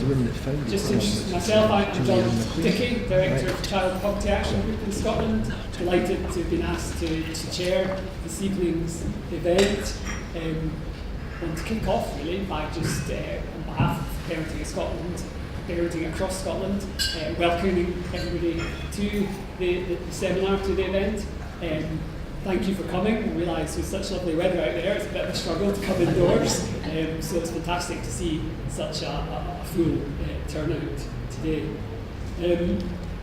Just to introduce myself, I'm Dickie, Director of Child Poverty Action Group in Scotland. Delighted to have been asked to chair this evening's event. And to kick off really by just on behalf of Parenting in Scotland, Parenting across Scotland, welcoming everybody to the seminar, to the event. Thank you for coming. I realise with such lovely weather out there, it's a bit of a struggle to come indoors, so it's fantastic to see such a full turnout today.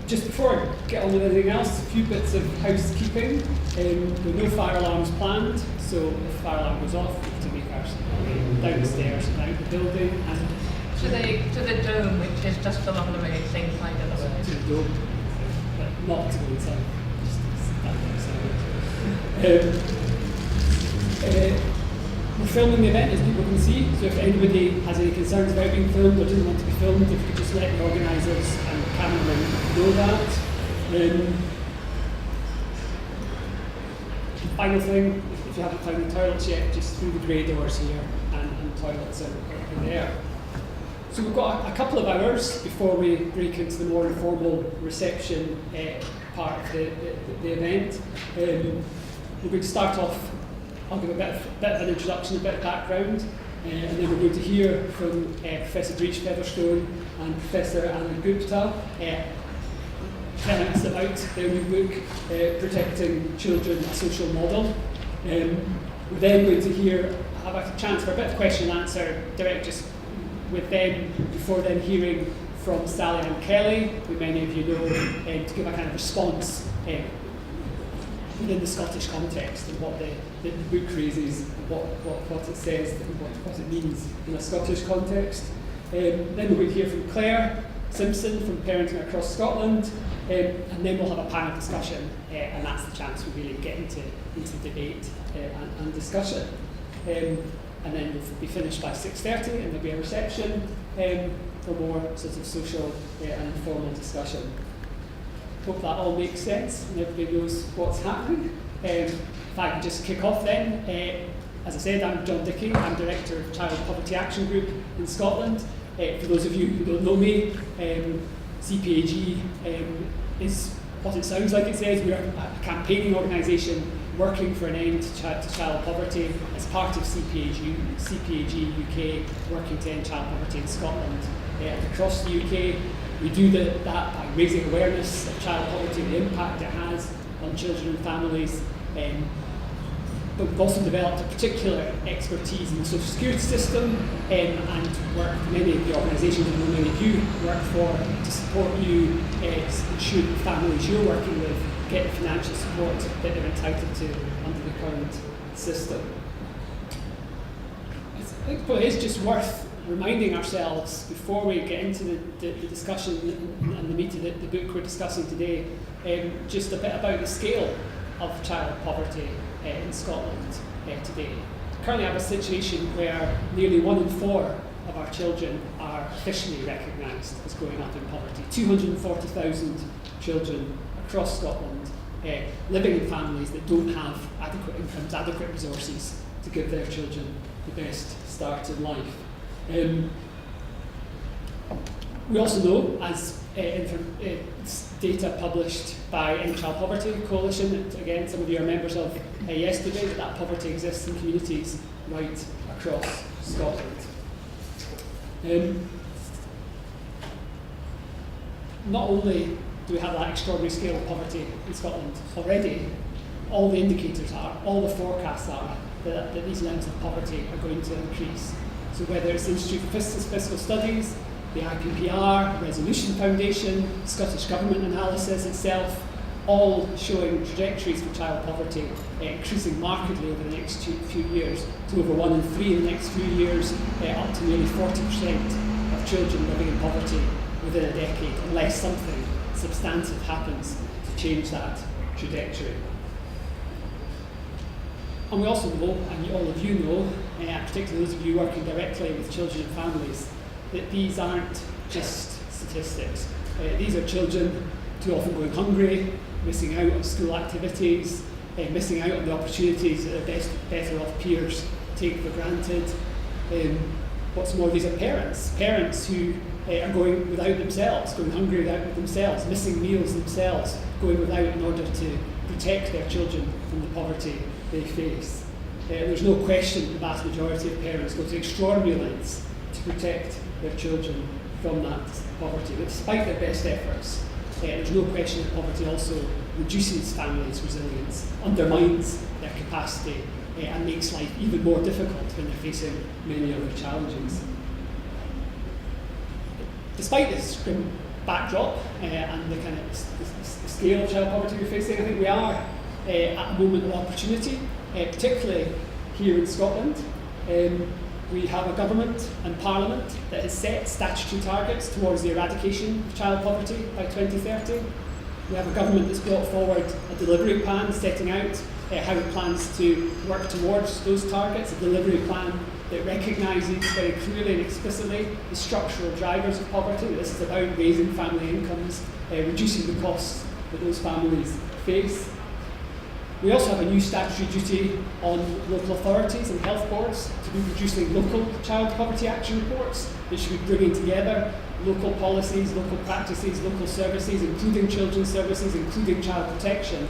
Just before I get on with anything else, a few bits of housekeeping. There are no fire alarms planned, so if the fire alarm goes off, we have to make our way down the stairs and out the building. And to the dome, which is just along the way, same side of the way. To the dome, but not to go inside. Just stand outside. We're filming the event, as people can see, so if anybody has any concerns about being filmed or doesn't want to be filmed, if you could just let the organisers and the cameramen know that. Final thing, if you haven't found the toilets yet, just through the grey doors here, and toilets are there. So we've got a couple of hours before we break into the more informal reception part of the event. We're going to start off, I'll give a bit of an introduction, a bit of background, and then we're going to hear from Professor Breach Featherstone and Professor Anna Gupta telling us about their new book, Protecting Children, a Social Model. We're then going to have a chance for a bit of question and answer direct just with them, before then hearing from Sally and Kelly, who many of you know, to give a kind of response within the Scottish context and what the book raises, what it says, and what it means in a Scottish context. Then we're going to hear from Claire Simpson from Parenting Across Scotland, and then we'll have a panel discussion, and that's the chance we really get into debate and discussion. And then we'll be finished by 6:30, and there'll be a reception for more sort of social and informal discussion. Hope that all makes sense and everybody knows what's happening. If I can just kick off then, as I said, I'm John Dickie, I'm Director of Child Poverty Action Group in Scotland. For those of you who don't know me, CPAG is what it sounds like it says. We're a campaigning organisation working for an end to child poverty as part of CPAG UK, working to end child poverty in Scotland and across the UK. We do that by raising awareness of child poverty and the impact it has on children and families. But we've also developed a particular expertise in the social security system and work with many of the organisations that many of you work for to support you, ensure that families you're working with get the financial support that they're entitled to under the current system. I think it is just worth reminding ourselves before we get into the discussion and the meat of the book we're discussing today, just a bit about the scale of child poverty in Scotland today. We currently have a situation where nearly 1 in 4 of our children are officially recognised as growing up in poverty. 240,000 children across Scotland living in families that don't have adequate incomes, adequate resources to give their children the best start in life. We also know, as data published by End Child Poverty Coalition, that again some of you are members of yesterday, that poverty exists in communities right across Scotland. Not only do we have that extraordinary scale of poverty in Scotland already, all the indicators are, all the forecasts are, that these levels of poverty are going to increase. So whether it's the Institute for Fiscal Studies, the IPPR, Resolution Foundation, Scottish Government analysis itself, all showing trajectories for child poverty increasing markedly over the next few years to over 1 in 3 in the next few years, up to nearly 40% of children living in poverty within a decade, unless something substantive happens to change that trajectory. And we also know, and all of you know, particularly those of you working directly with children and families, that these aren't just statistics. These are children too often going hungry, missing out on school activities, missing out on the opportunities that their better off peers take for granted. What's more, these are parents who are going without themselves, going hungry without themselves, missing meals themselves, going without in order to protect their children from the poverty they face. There's no question that the vast majority of parents go to extraordinary lengths to protect their children from that poverty. But despite their best efforts, there's no question that poverty also reduces families' resilience, undermines their capacity, and makes life even more difficult when they're facing many other challenges. Despite this grim backdrop and the kind of the scale of child poverty we're facing, I think we are at a moment of opportunity, particularly here in Scotland. We have a government and parliament that has set statutory targets towards the eradication of child poverty by 2030. We have a government that's brought forward a delivery plan setting out how it plans to work towards those targets, a delivery plan that recognises very clearly and explicitly the structural drivers of poverty. This is about raising family incomes, reducing the costs that those families face. We also have a new statutory duty on local authorities and health boards to be producing local child poverty action reports that should be bringing together local policies, local practices, local services, including children's services, including child protection,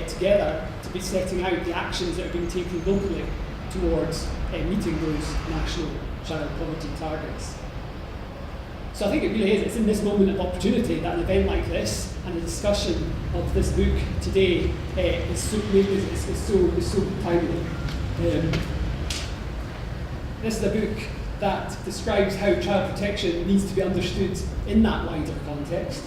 together to be setting out the actions that are being taken locally towards meeting those national child poverty targets. So I think it really is, it's in this moment of opportunity that an event like this and a discussion of this book today is so timely. This is a book that describes how child protection needs to be understood in that wider context.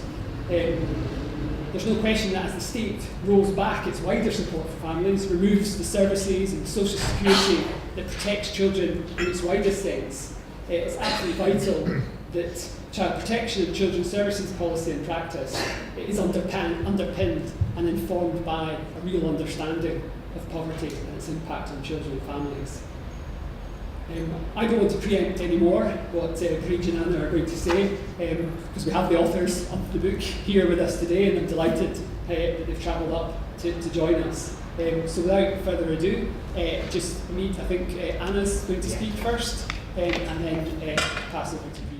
There's no question that as the state rolls back its wider support for families, removes the services and social security that protects children in its widest sense, it's absolutely vital that child protection and children's services policy and practice is underpinned and informed by a real understanding of poverty and its impact on children and families. I don't want to preempt anymore what Paige and Anna are going to say, because we have the authors of the book here with us today, and I'm delighted that they've travelled up to join us. So without further ado, I think Anna's going to speak first, and then pass over to you.